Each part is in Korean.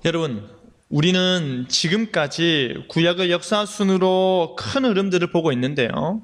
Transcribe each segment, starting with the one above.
여러분, 우리는 지금까지 구약의 역사 순으로 큰 흐름들을 보고 있는데요.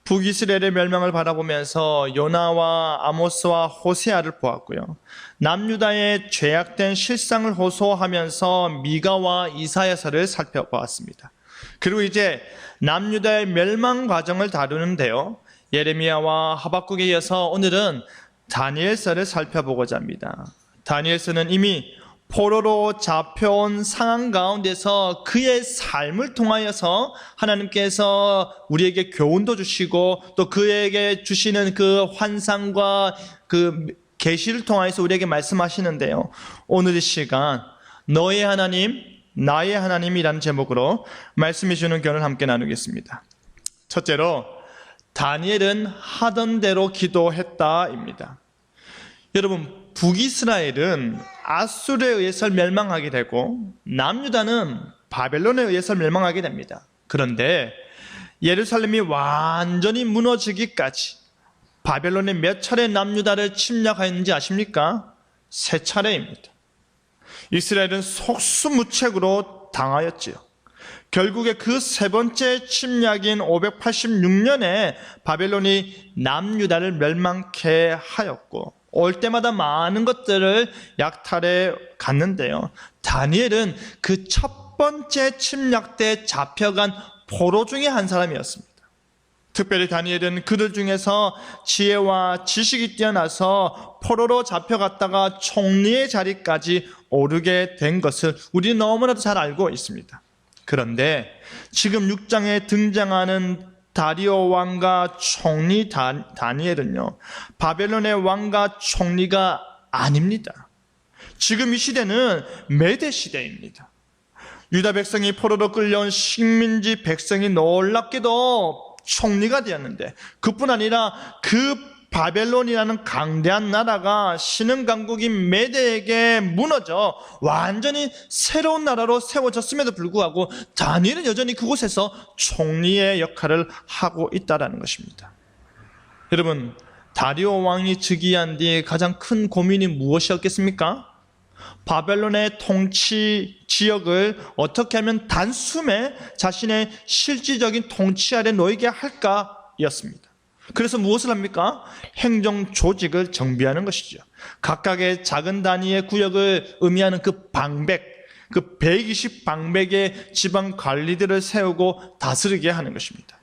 북이스라엘의 멸망을 바라보면서 요나와 아모스와 호세아를 보았고요. 남유다의 죄악된 실상을 호소하면서 미가와 이사야서를 살펴보았습니다. 그리고 이제 남유다의 멸망 과정을 다루는데요. 예레미야와 하박국에 이어서 오늘은 다니엘서를 살펴보고자 합니다. 다니엘서는 이미 포로로 잡혀온 상황 가운데서 그의 삶을 통하여서 하나님께서 우리에게 교훈도 주시고 또 그에게 주시는 그 환상과 그 계시를 통하여서 우리에게 말씀하시는데요. 오늘 이 시간 너의 하나님, 나의 하나님이라는 제목으로 말씀해 주는 교훈을 함께 나누겠습니다. 첫째로 다니엘은 하던 대로 기도했다입니다. 여러분, 북이스라엘은 아수르에 의해서 멸망하게 되고 남유다는 바벨론에 의해서 멸망하게 됩니다. 그런데 예루살렘이 완전히 무너지기까지 바벨론이 몇 차례 남유다를 침략하였는지 아십니까? 3차례입니다. 이스라엘은 속수무책으로 당하였지요. 결국에 그 세 번째 침략인 586년에 바벨론이 남유다를 멸망케 하였고 올 때마다 많은 것들을 약탈해 갔는데요. 다니엘은 그 첫 번째 침략 때 잡혀간 포로 중에 한 사람이었습니다. 특별히 다니엘은 그들 중에서 지혜와 지식이 뛰어나서 포로로 잡혀갔다가 총리의 자리까지 오르게 된 것을 우리는 너무나도 잘 알고 있습니다. 그런데 지금 6장에 등장하는 다리오 왕과 총리 다니엘은요, 바벨론의 왕과 총리가 아닙니다. 지금 이 시대는 메대 시대입니다. 유다 백성이 포로로 끌려온 식민지 백성이 놀랍게도 총리가 되었는데, 그뿐 아니라 그 바벨론이라는 강대한 나라가 신흥강국인 메대에게 무너져 완전히 새로운 나라로 세워졌음에도 불구하고 다니엘은 여전히 그곳에서 총리의 역할을 하고 있다는 것입니다. 여러분, 다리오 왕이 즉위한 뒤에 가장 큰 고민이 무엇이었겠습니까? 바벨론의 통치 지역을 어떻게 하면 단숨에 자신의 실질적인 통치 아래 놓이게 할까였습니다. 그래서 무엇을 합니까? 행정 조직을 정비하는 것이죠. 각각의 작은 단위의 구역을 의미하는 그 방백, 그 120 방백의 지방 관리들을 세우고 다스리게 하는 것입니다.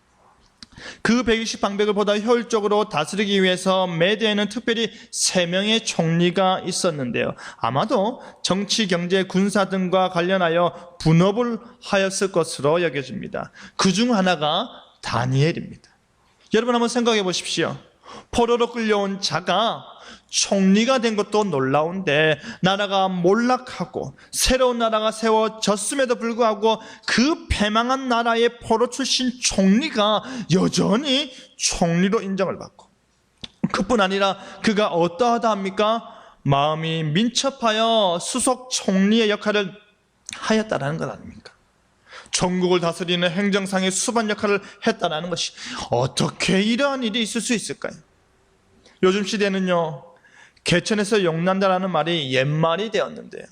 그 120 방백을 보다 효율적으로 다스리기 위해서 메대에는 특별히 3명의 총리가 있었는데요. 아마도 정치, 경제, 군사 등과 관련하여 분업을 하였을 것으로 여겨집니다. 그중 하나가 다니엘입니다. 여러분 한번 생각해 보십시오. 포로로 끌려온 자가 총리가 된 것도 놀라운데 나라가 몰락하고 새로운 나라가 세워졌음에도 불구하고 그 패망한 나라의 포로 출신 총리가 여전히 총리로 인정을 받고, 그뿐 아니라 그가 어떠하다 합니까? 마음이 민첩하여 수석 총리의 역할을 하였다라는 것 아닙니까? 전국을 다스리는 행정상의 수반 역할을 했다는 것이 어떻게 이러한 일이 있을 수 있을까요? 요즘 시대는요, 개천에서 용 난다라는 말이 옛말이 되었는데요.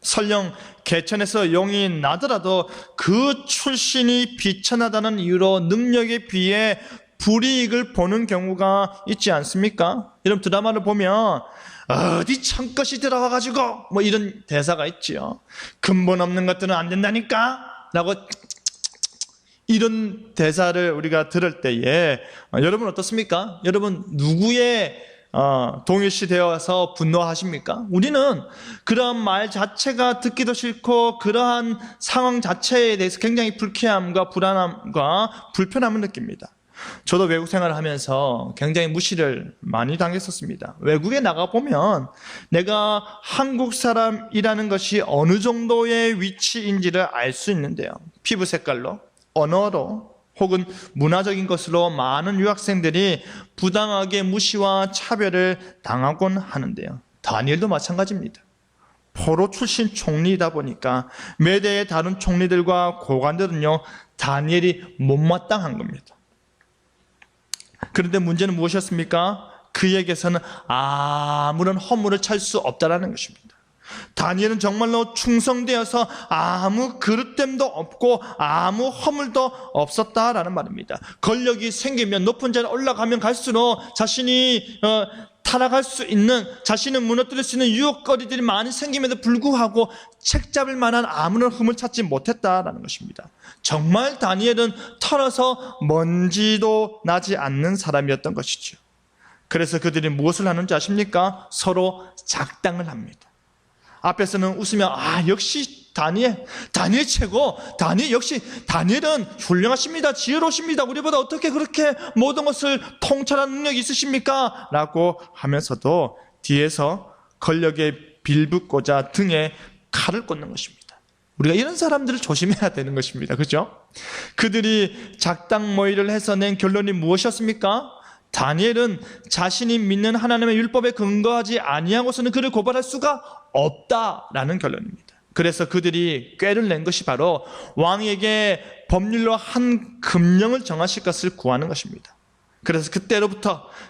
설령 개천에서 용이 나더라도 그 출신이 비천하다는 이유로 능력에 비해 불이익을 보는 경우가 있지 않습니까? 이런 드라마를 보면 어디 참것이 들어와가지고 뭐 이런 대사가 있지요. 근본 없는 것들은 안 된다니까 라고 이런 대사를 우리가 들을 때에 여러분 어떻습니까? 여러분 누구의 동일시 되어서 분노하십니까? 우리는 그러한 말 자체가 듣기도 싫고 그러한 상황 자체에 대해서 굉장히 불쾌함과 불안함과 불편함을 느낍니다. 저도 외국 생활을 하면서 굉장히 무시를 많이 당했었습니다. 외국에 나가보면 내가 한국 사람이라는 것이 어느 정도의 위치인지를 알 수 있는데요. 피부 색깔로, 언어로 혹은 문화적인 것으로 많은 유학생들이 부당하게 무시와 차별을 당하곤 하는데요. 다니엘도 마찬가지입니다. 포로 출신 총리이다 보니까 메대의 다른 총리들과 고관들은요, 다니엘이 못마땅한 겁니다. 그런데 문제는 무엇이었습니까? 그에게서는 아무런 허물을 찾을 수 없다는 것입니다. 다니엘은 정말로 충성되어서 아무 그릇됨도 없고 아무 허물도 없었다라는 말입니다. 권력이 생기면 높은 자리에 올라가면 갈수록 자신이 타락할 수 있는, 자신을 무너뜨릴 수 있는 유혹거리들이 많이 생김에도 불구하고 책 잡을 만한 아무런 흠을 찾지 못했다라는 것입니다. 정말 다니엘은 털어서 먼지도 나지 않는 사람이었던 것이죠. 그래서 그들이 무엇을 하는지 아십니까? 서로 작당을 합니다. 앞에서는 웃으며 역시 다니엘 최고, 다니엘은 훌륭하십니다, 지혜로우십니다, 우리보다 어떻게 그렇게 모든 것을 통찰하는 능력이 있으십니까? 라고 하면서도 뒤에서 권력에 빌붙고자 등에 칼을 꽂는 것입니다. 우리가 이런 사람들을 조심해야 되는 것입니다. 그렇죠? 그들이 작당 모의를 해서 낸 결론이 무엇이었습니까? 다니엘은 자신이 믿는 하나님의 율법에 근거하지 아니하고서는 그를 고발할 수가 없다라는 결론입니다. 그래서 그들이 꾀를 낸 것이 바로 왕에게 법률로 한 금령을 정하실 것을 구하는 것입니다. 그래서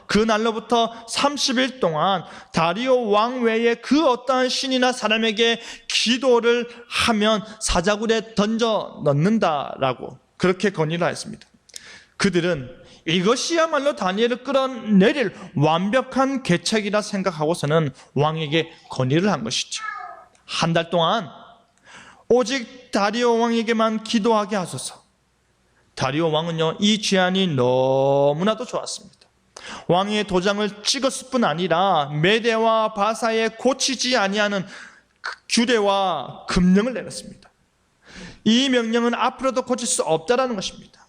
그날로부터 30일 동안 다리오 왕 외에 그 어떠한 신이나 사람에게 기도를 하면 사자굴에 던져 넣는다라고 그렇게 건의를 하였습니다. 그들은 이것이야말로 다니엘을 끌어내릴 완벽한 계책이라 생각하고서는 왕에게 건의를 한 것이죠. 한 달 동안 오직 다리오 왕에게만 기도하게 하소서. 다리오 왕은요, 이 제안이 너무나도 좋았습니다. 왕의 도장을 찍었을 뿐 아니라 메대와 바사에 고치지 아니하는 규례와 금령을 내렸습니다. 이 명령은 앞으로도 고칠 수 없다라는 것입니다.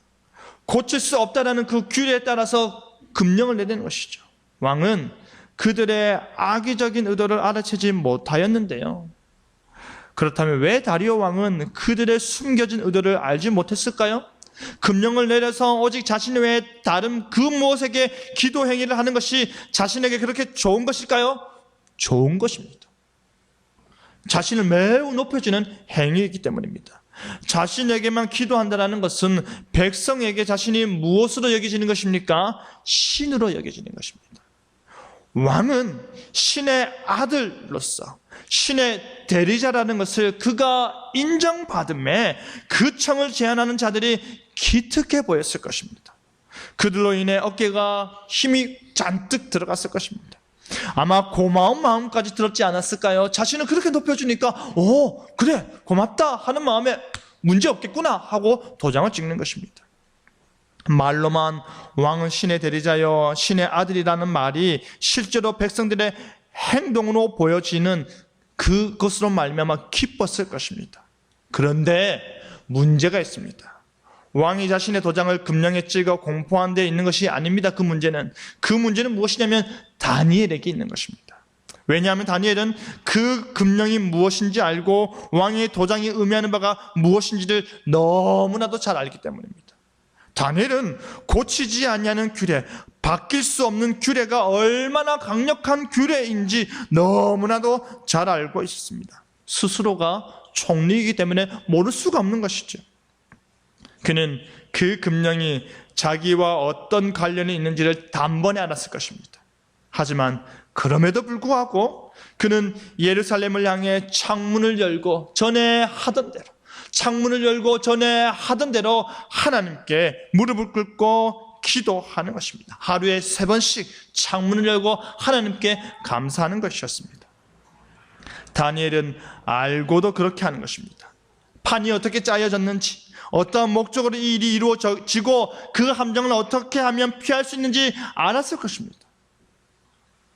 고칠 수 없다라는 그 규례에 따라서 금령을 내리는 것이죠. 왕은 그들의 악의적인 의도를 알아채지 못하였는데요. 그렇다면 왜 다리오 왕은 그들의 숨겨진 의도를 알지 못했을까요? 금령을 내려서 오직 자신 외에 다른 그 무엇에게 기도 행위를 하는 것이 자신에게 그렇게 좋은 것일까요? 좋은 것입니다. 자신을 매우 높여주는 행위이기 때문입니다. 자신에게만 기도한다는 것은 백성에게 자신이 무엇으로 여겨지는 것입니까? 신으로 여겨지는 것입니다. 왕은 신의 아들로서 신의 대리자라는 것을 그가 인정받음에 그 청을 제안하는 자들이 기특해 보였을 것입니다. 그들로 인해 어깨가 힘이 잔뜩 들어갔을 것입니다. 아마 고마운 마음까지 들었지 않았을까요? 자신을 그렇게 높여주니까 그래 고맙다 하는 마음에 문제 없겠구나 하고 도장을 찍는 것입니다. 말로만 왕은 신의 대리자여 신의 아들이라는 말이 실제로 백성들의 행동으로 보여지는 그것으로 말미암아 기뻤을 것입니다. 그런데 문제가 있습니다. 왕이 자신의 도장을 금령에 찍어 공포한 데 있는 것이 아닙니다. 그 문제는 무엇이냐면 다니엘에게 있는 것입니다. 왜냐하면 다니엘은 그 금령이 무엇인지 알고 왕의 도장이 의미하는 바가 무엇인지를 너무나도 잘 알기 때문입니다. 다니엘은 고치지 아니하는 규례, 바뀔 수 없는 규례가 얼마나 강력한 규례인지 너무나도 잘 알고 있었습니다. 스스로가 총리이기 때문에 모를 수가 없는 것이죠. 그는 그 금령이 자기와 어떤 관련이 있는지를 단번에 알았을 것입니다. 하지만 그럼에도 불구하고 그는 예루살렘을 향해 창문을 열고 전에 하던 대로 하나님께 무릎을 꿇고 기도하는 것입니다. 하루에 3번씩 창문을 열고 하나님께 감사하는 것이었습니다. 다니엘은 알고도 그렇게 하는 것입니다. 판이 어떻게 짜여졌는지, 어떠한 목적으로 이 일이 이루어지고 그 함정을 어떻게 하면 피할 수 있는지 알았을 것입니다.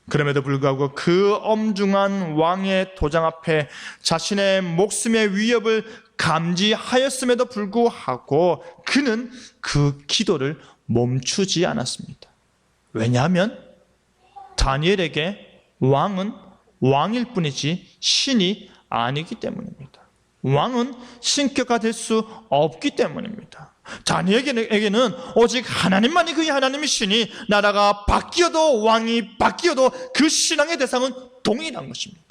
그럼에도 불구하고 그 엄중한 왕의 도장 앞에 자신의 목숨의 위협을 감지하였음에도 불구하고 그는 그 기도를 멈추지 않았습니다. 왜냐하면 다니엘에게 왕은 왕일 뿐이지 신이 아니기 때문입니다. 왕은 신격화 될 수 없기 때문입니다. 다니엘에게는 오직 하나님만이 그의 하나님이시니 나라가 바뀌어도 왕이 바뀌어도 그 신앙의 대상은 동일한 것입니다.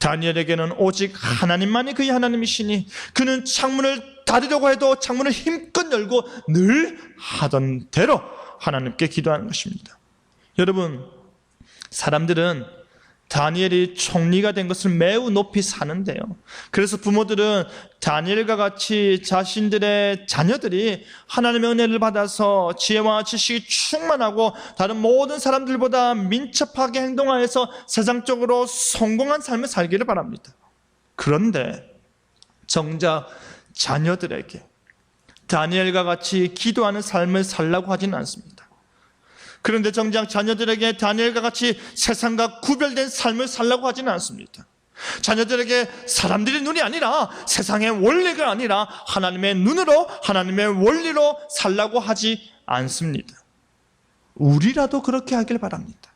다니엘에게는 오직 하나님만이 그의 하나님이시니 그는 창문을 닫으려고 해도 창문을 힘껏 열고 늘 하던 대로 하나님께 기도하는 것입니다. 여러분, 사람들은 다니엘이 총리가 된 것을 매우 높이 사는데요. 그래서 부모들은 다니엘과 같이 자신들의 자녀들이 하나님의 은혜를 받아서 지혜와 지식이 충만하고 다른 모든 사람들보다 민첩하게 행동하여서 세상적으로 성공한 삶을 살기를 바랍니다. 그런데 정작 자녀들에게 다니엘과 같이 기도하는 삶을 살라고 하지는 않습니다. 그런데 정작 자녀들에게 다니엘과 같이 세상과 구별된 삶을 살라고 하지는 않습니다. 자녀들에게 사람들의 눈이 아니라 세상의 원리가 아니라 하나님의 눈으로 하나님의 원리로 살라고 하지 않습니다. 우리라도 그렇게 하길 바랍니다.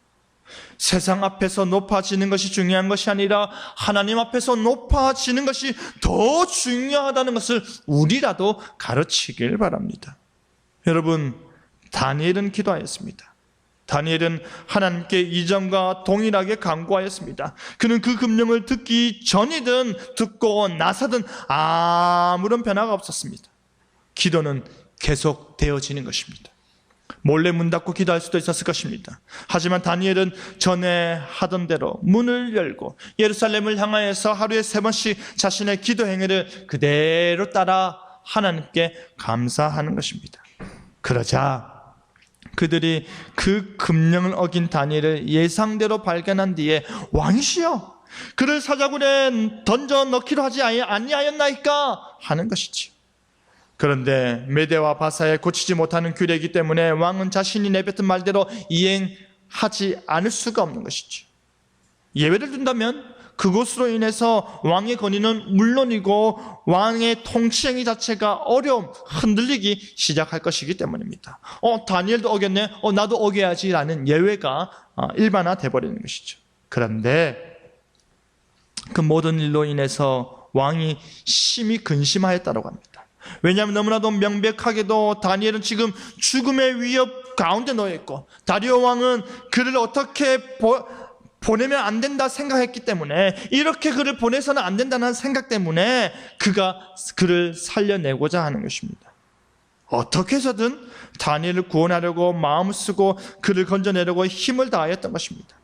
세상 앞에서 높아지는 것이 중요한 것이 아니라 하나님 앞에서 높아지는 것이 더 중요하다는 것을 우리라도 가르치길 바랍니다. 여러분, 다니엘은 기도하였습니다. 다니엘은 하나님께 이전과 동일하게 간구하였습니다. 그는 그 금령을 듣기 전이든 듣고 나서든 아무런 변화가 없었습니다. 기도는 계속 되어지는 것입니다. 몰래 문 닫고 기도할 수도 있었을 것입니다. 하지만 다니엘은 전에 하던 대로 문을 열고 예루살렘을 향하여서 하루에 3번씩 자신의 기도 행위를 그대로 따라 하나님께 감사하는 것입니다. 그러자 그들이 그 금령을 어긴 다니엘을 예상대로 발견한 뒤에 왕이시여, 그를 사자굴에 던져 넣기로 하지 아니하였나이까 하는 것이지요. 그런데 메대와 바사에 고치지 못하는 규례이기 때문에 왕은 자신이 내뱉은 말대로 이행하지 않을 수가 없는 것이죠. 예외를 둔다면 그것으로 인해서 왕의 권위는 물론이고 왕의 통치행위 자체가 흔들리기 시작할 것이기 때문입니다. 다니엘도 어겼네, 나도 어겨야지 라는 예외가 일반화돼 버리는 것이죠. 그런데 그 모든 일로 인해서 왕이 심히 근심하였다고 합니다. 왜냐하면 너무나도 명백하게도 다니엘은 지금 죽음의 위협 가운데 놓여 있고 다리오 왕은 그를 어떻게 보내면 안 된다 생각했기 때문에, 이렇게 그를 보내서는 안 된다는 생각 때문에 그가 그를 살려내고자 하는 것입니다. 어떻게 해서든 다니엘을 구원하려고 마음을 쓰고 그를 건져내려고 힘을 다하였던 것입니다.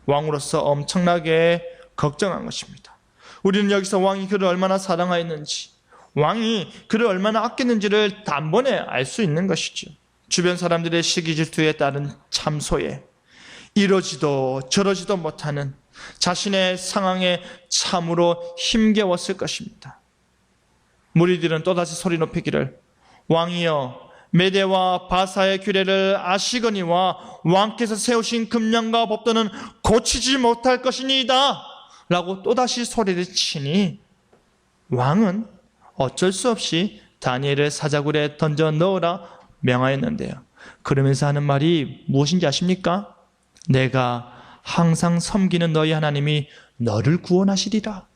왕으로서 엄청나게 걱정한 것입니다. 우리는 여기서 왕이 그를 얼마나 사랑하였는지, 왕이 그를 얼마나 아꼈는지를 단번에 알 수 있는 것이죠. 주변 사람들의 시기 질투에 따른 참소에 이러지도 저러지도 못하는 자신의 상황에 참으로 힘겨웠을 것입니다. 무리들은 또다시 소리 높이기를, 왕이여, 메대와 바사의 규례를 아시거니와 왕께서 세우신 금령과 법도는 고치지 못할 것이니이다 라고 또다시 소리를 치니 왕은 어쩔 수 없이 다니엘을 사자굴에 던져 넣으라 명하였는데요. 그러면서 하는 말이 무엇인지 아십니까? 내가 항상 섬기는 너희 하나님이 너를 구원하시리라.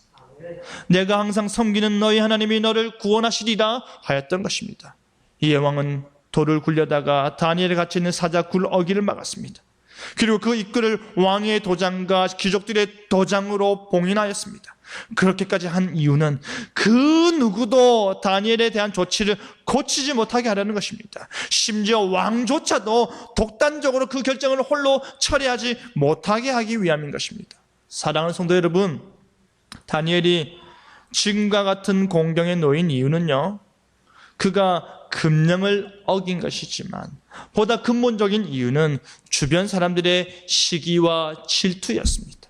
내가 항상 섬기는 너희 하나님이 너를 구원하시리라 하였던 것입니다. 이에 왕은 돌을 굴려다가 다니엘이 갇혀 있는 사자굴 어기를 막았습니다. 그리고 그 입구를 왕의 도장과 귀족들의 도장으로 봉인하였습니다. 그렇게까지 한 이유는 그 누구도 다니엘에 대한 조치를 고치지 못하게 하려는 것입니다. 심지어 왕조차도 독단적으로 그 결정을 홀로 처리하지 못하게 하기 위함인 것입니다. 사랑하는 성도 여러분, 다니엘이 지금과 같은 공경에 놓인 이유는요, 그가 금령을 어긴 것이지만 보다 근본적인 이유는 주변 사람들의 시기와 질투였습니다.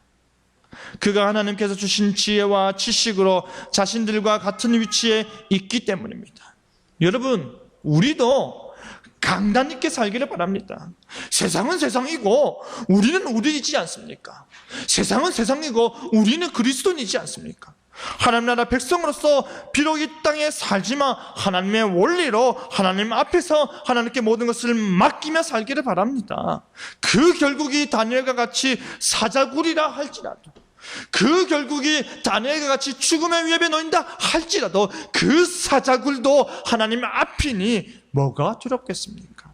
그가 하나님께서 주신 지혜와 지식으로 자신들과 같은 위치에 있기 때문입니다. 여러분, 우리도 강단 있게 살기를 바랍니다. 세상은 세상이고 우리는 우리이지 않습니까? 세상은 세상이고 우리는 그리스도인이지 않습니까? 하나님 나라 백성으로서 비록 이 땅에 살지만 하나님의 원리로 하나님 앞에서 하나님께 모든 것을 맡기며 살기를 바랍니다. 그 결국이 다니엘과 같이 사자굴이라 할지라도, 그 결국이 다니엘과 같이 죽음의 위협에 놓인다 할지라도 그 사자굴도 하나님 앞이니 뭐가 두렵겠습니까?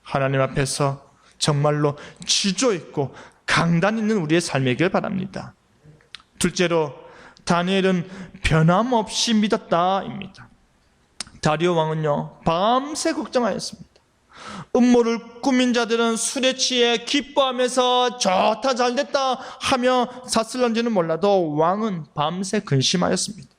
하나님 앞에서 정말로 지조 있고 강단 있는 우리의 삶이길 바랍니다. 둘째로, 다니엘은 변함없이 믿었다입니다. 다리오 왕은요, 밤새 걱정하였습니다. 음모를 꾸민 자들은 술에 취해 기뻐하면서 좋다 잘됐다 하며 샀을런지는 몰라도 왕은 밤새 근심하였습니다.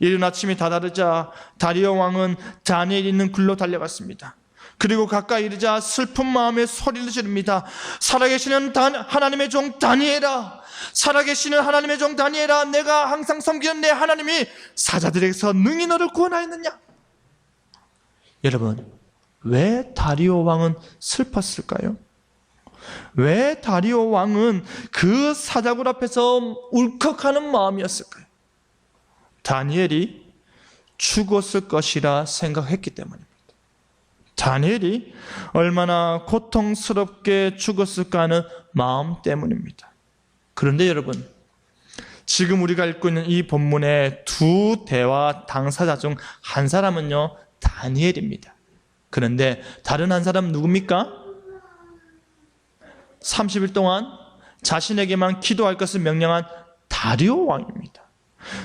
이른 아침이 다다르자 다리오 왕은 다니엘이 있는 굴로 달려갔습니다. 그리고 가까이 이르자 슬픈 마음에 소리를 지릅니다. 살아계시는 하나님의 종 다니엘아, 살아계시는 하나님의 종 다니엘아, 내가 항상 섬기는 내 하나님이 사자들에게서 능히 너를 구원하였느냐. 여러분, 왜 다리오 왕은 슬펐을까요? 왜 다리오 왕은 그 사자굴 앞에서 울컥하는 마음이었을까요? 다니엘이 죽었을 것이라 생각했기 때문입니다. 다니엘이 얼마나 고통스럽게 죽었을까 하는 마음 때문입니다. 그런데 여러분, 지금 우리가 읽고 있는 이 본문의 두 대화 당사자 중 한 사람은요, 다니엘입니다. 그런데 다른 한 사람은 누굽니까? 30일 동안 자신에게만 기도할 것을 명령한 다리오 왕입니다.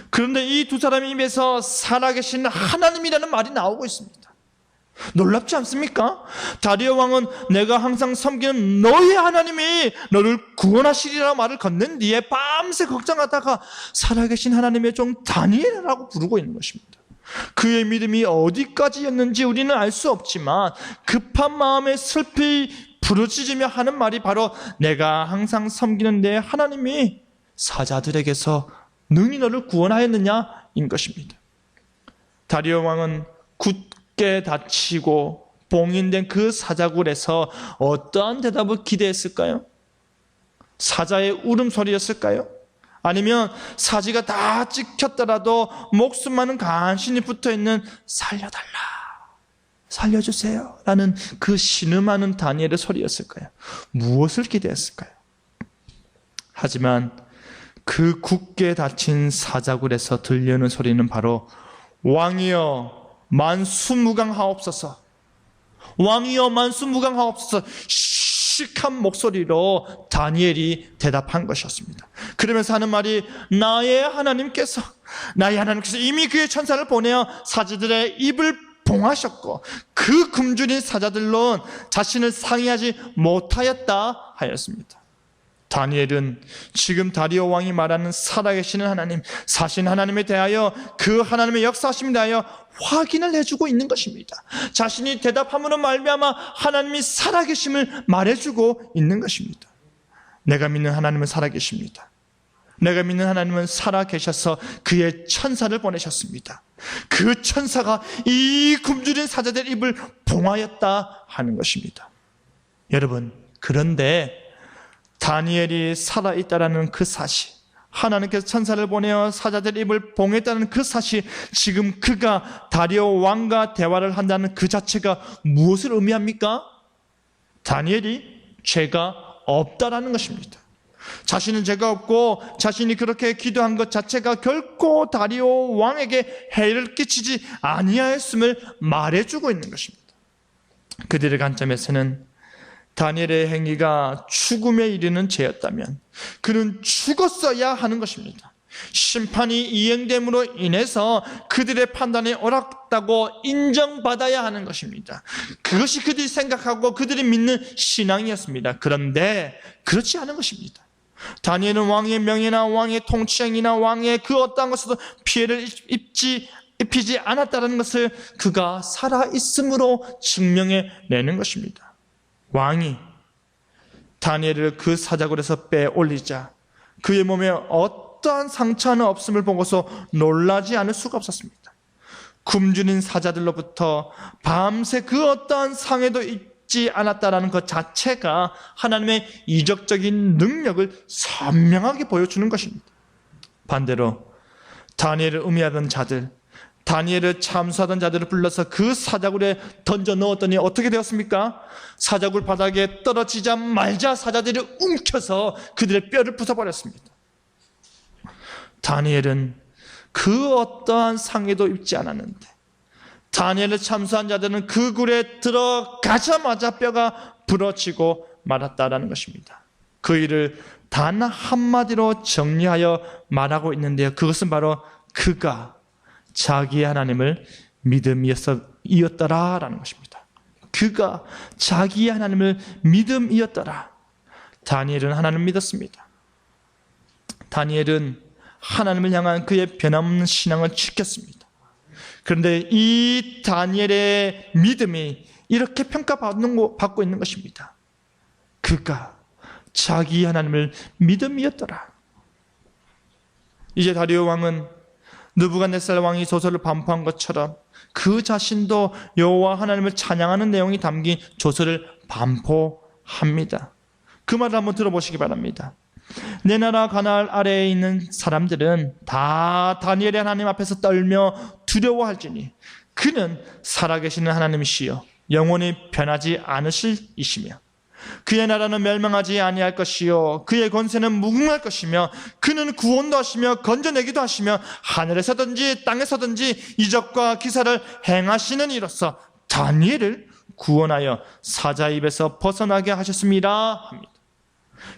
그런데 이 두 사람의 입에서 살아계신 하나님이라는 말이 나오고 있습니다. 놀랍지 않습니까? 다리오 왕은 내가 항상 섬기는 너의 하나님이 너를 구원하시리라 말을 건넨 뒤에 밤새 걱정하다가 살아계신 하나님의 종 다니엘이라고 부르고 있는 것입니다. 그의 믿음이 어디까지였는지 우리는 알 수 없지만 급한 마음에 슬피 부르짖으며 하는 말이 바로 내가 항상 섬기는 내 하나님이 사자들에게서 능히 너를 구원하였느냐인 것입니다. 다리오 왕은 굳게 닫히고 봉인된 그 사자굴에서 어떠한 대답을 기대했을까요? 사자의 울음소리였을까요? 아니면 사지가 다 찍혔더라도 목숨만은 간신히 붙어있는 살려달라, 살려주세요 라는 그 신음하는 다니엘의 소리였을까요? 무엇을 기대했을까요? 하지만 그 굳게 닫힌 사자굴에서 들려오는 소리는 바로 왕이여 만수무강하옵소서, 왕이여 만수무강하옵소서, 씩한 목소리로 다니엘이 대답한 것이었습니다. 그러면서 하는 말이 나의 하나님께서 이미 그의 천사를 보내어 사자들의 입을 봉하셨고 그 굶주린 사자들로는 자신을 상의하지 못하였다 하였습니다. 다니엘은 지금 다리오 왕이 말하는 살아계시는 하나님, 사신 하나님에 대하여 그 하나님의 역사하심에 대하여 확인을 해주고 있는 것입니다. 자신이 대답함으로 말미암아 하나님이 살아계심을 말해주고 있는 것입니다. 내가 믿는 하나님은 살아계십니다. 내가 믿는 하나님은 살아계셔서 그의 천사를 보내셨습니다. 그 천사가 이 굶주린 사자들의 입을 봉하였다 하는 것입니다. 여러분, 그런데 다니엘이 살아있다라는 그 사실, 하나님께서 천사를 보내어 사자들의 입을 봉했다는 그 사실, 지금 그가 다리오 왕과 대화를 한다는 그 자체가 무엇을 의미합니까? 다니엘이 죄가 없다라는 것입니다. 자신은 죄가 없고 자신이 그렇게 기도한 것 자체가 결코 다리오 왕에게 해를 끼치지 아니하였음을 말해주고 있는 것입니다. 그들의 관점에서는 다니엘의 행위가 죽음에 이르는 죄였다면 그는 죽었어야 하는 것입니다. 심판이 이행됨으로 인해서 그들의 판단이 옳았다고 인정받아야 하는 것입니다. 그것이 그들이 생각하고 그들이 믿는 신앙이었습니다. 그런데 그렇지 않은 것입니다. 다니엘은 왕의 명예나 왕의 통치행위나 왕의 그 어떠한 것에도 피해를 입히지 않았다는 것을 그가 살아있음으로 증명해내는 것입니다. 왕이 다니엘을 그 사자굴에서 빼올리자 그의 몸에 어떠한 상처는 없음을 보고서 놀라지 않을 수가 없었습니다. 굶주린 사자들로부터 밤새 그 어떠한 상해도 입지 않았다는 것 자체가 하나님의 이적적인 능력을 선명하게 보여주는 것입니다. 반대로 다니엘을 음해하던 자들, 다니엘을 참수하던 자들을 불러서 그 사자굴에 던져 넣었더니 어떻게 되었습니까? 사자굴 바닥에 떨어지자마자 사자들이 움켜서 그들의 뼈를 부숴버렸습니다. 다니엘은 그 어떠한 상해도 입지 않았는데 다니엘을 참수한 자들은 그 굴에 들어가자마자 뼈가 부러지고 말았다라는 것입니다. 그 일을 단 한마디로 정리하여 말하고 있는데요, 그것은 바로 그가 자기의 하나님을 믿음이었더라라는 것입니다. 그가 자기의 하나님을 믿음이었더라. 다니엘은 하나님을 믿었습니다. 다니엘은 하나님을 향한 그의 변함없는 신앙을 지켰습니다. 그런데 이 다니엘의 믿음이 이렇게 평가받고 있는 것입니다. 그가 자기 하나님을 믿음이었더라. 이제 다리오 왕은 느부갓네살 왕이 조서를 반포한 것처럼 그 자신도 여호와 하나님을 찬양하는 내용이 담긴 조서를 반포합니다. 그 말을 한번 들어보시기 바랍니다. 내 나라 가나안 아래에 있는 사람들은 다 다니엘의 하나님 앞에서 떨며 두려워할지니 그는 살아계시는 하나님이시여 영원히 변하지 않으실 이시며 그의 나라는 멸망하지 아니할 것이요 그의 권세는 무궁할 것이며 그는 구원도 하시며 건져내기도 하시며 하늘에서든지 땅에서든지 이적과 기사를 행하시는 이로써 다니엘을 구원하여 사자 입에서 벗어나게 하셨습니다 합니다.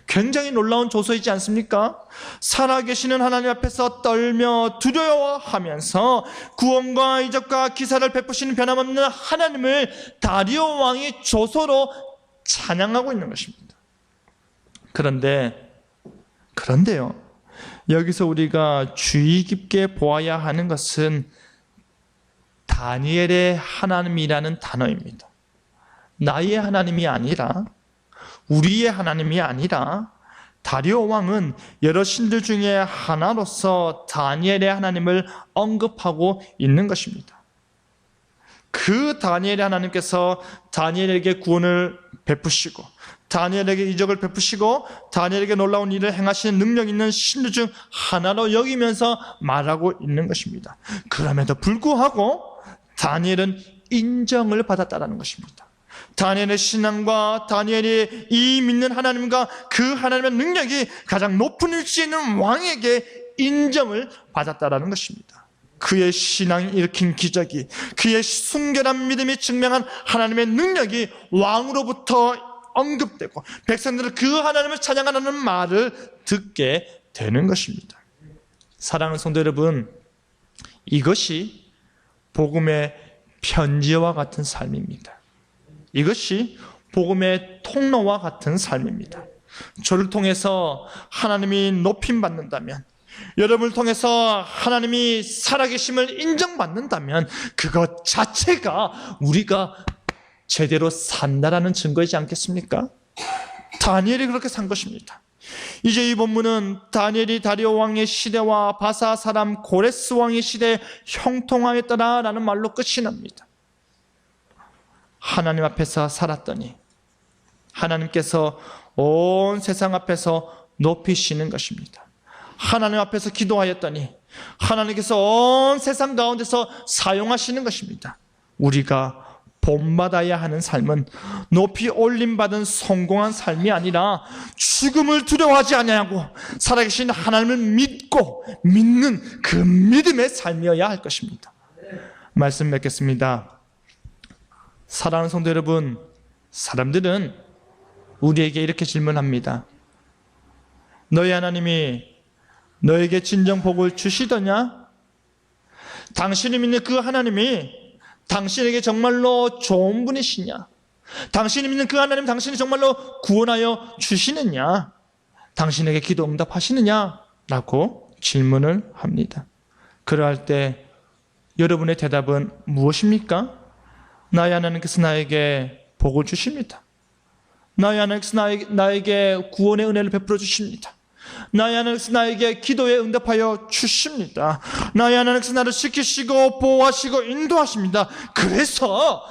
굉장히 놀라운 조서이지 않습니까? 살아계시는 하나님 앞에서 떨며 두려워하면서 구원과 이적과 기사를 베푸시는 변함없는 하나님을 다리오 왕이 조서로 찬양하고 있는 것입니다. 그런데요, 여기서 우리가 주의 깊게 보아야 하는 것은 다니엘의 하나님이라는 단어입니다. 나의 하나님이 아니라, 우리의 하나님이 아니라 다리오 왕은 여러 신들 중에 하나로서 다니엘의 하나님을 언급하고 있는 것입니다. 그 다니엘의 하나님께서 다니엘에게 구원을 베푸시고 다니엘에게 이적을 베푸시고 다니엘에게 놀라운 일을 행하시는 능력 있는 신들 중 하나로 여기면서 말하고 있는 것입니다. 그럼에도 불구하고 다니엘은 인정을 받았다는 것입니다. 다니엘의 신앙과 다니엘이 이 믿는 하나님과 그 하나님의 능력이 가장 높은 위치에 있는 왕에게 인정을 받았다는 것입니다. 그의 신앙이 일으킨 기적이, 그의 순결한 믿음이 증명한 하나님의 능력이 왕으로부터 언급되고 백성들은 그 하나님을 찬양하는 말을 듣게 되는 것입니다. 사랑하는 성도 여러분, 이것이 복음의 편지와 같은 삶입니다. 이것이 복음의 통로와 같은 삶입니다. 저를 통해서 하나님이 높임받는다면, 여러분을 통해서 하나님이 살아계심을 인정받는다면 그것 자체가 우리가 제대로 산다라는 증거이지 않겠습니까? 다니엘이 그렇게 산 것입니다. 이제 이 본문은 다니엘이 다리오 왕의 시대와 바사 사람 고레스 왕의 시대에 형통하였더라라는 말로 끝이 납니다. 하나님 앞에서 살았더니 하나님께서 온 세상 앞에서 높이시는 것입니다. 하나님 앞에서 기도하였더니 하나님께서 온 세상 가운데서 사용하시는 것입니다. 우리가 본받아야 하는 삶은 높이 올림받은 성공한 삶이 아니라 죽음을 두려워하지 아니하고 살아계신 하나님을 믿고 믿는 그 믿음의 삶이어야 할 것입니다. 말씀 맺겠습니다. 사랑하는 성도 여러분, 사람들은 우리에게 이렇게 질문합니다. 너희 하나님이 너에게 진정 복을 주시더냐? 당신이 믿는 그 하나님이 당신에게 정말로 좋은 분이시냐? 당신이 믿는 그 하나님 당신이 정말로 구원하여 주시느냐? 당신에게 기도 응답하시느냐? 라고 질문을 합니다. 그러할 때 여러분의 대답은 무엇입니까? 나의 하나님께서 나에게 복을 주십니다. 나의 하나님께서 나에게 구원의 은혜를 베풀어 주십니다. 나의 하나님께서 나에게 기도에 응답하여 주십니다. 나의 하나님께서 나를 지키시고 보호하시고 인도하십니다. 그래서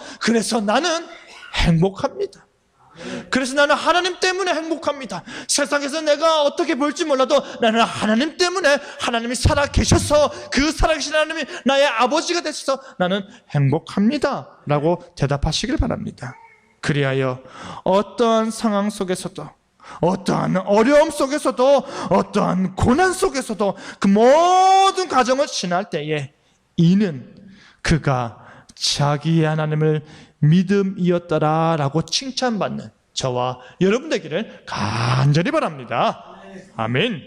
나는 행복합니다. 그래서 나는 하나님 때문에 행복합니다. 세상에서 내가 어떻게 볼지 몰라도 나는 하나님 때문에, 하나님이 살아계셔서 그 살아계신 하나님이 나의 아버지가 되셔서 나는 행복합니다 라고 대답하시길 바랍니다. 그리하여 어떠한 상황 속에서도, 어떠한 어려움 속에서도, 어떠한 고난 속에서도 그 모든 과정을 지날 때에 이는 그가 자기의 하나님을 믿음이었더라라고 칭찬받는 저와 여러분 되기를 간절히 바랍니다. 아멘.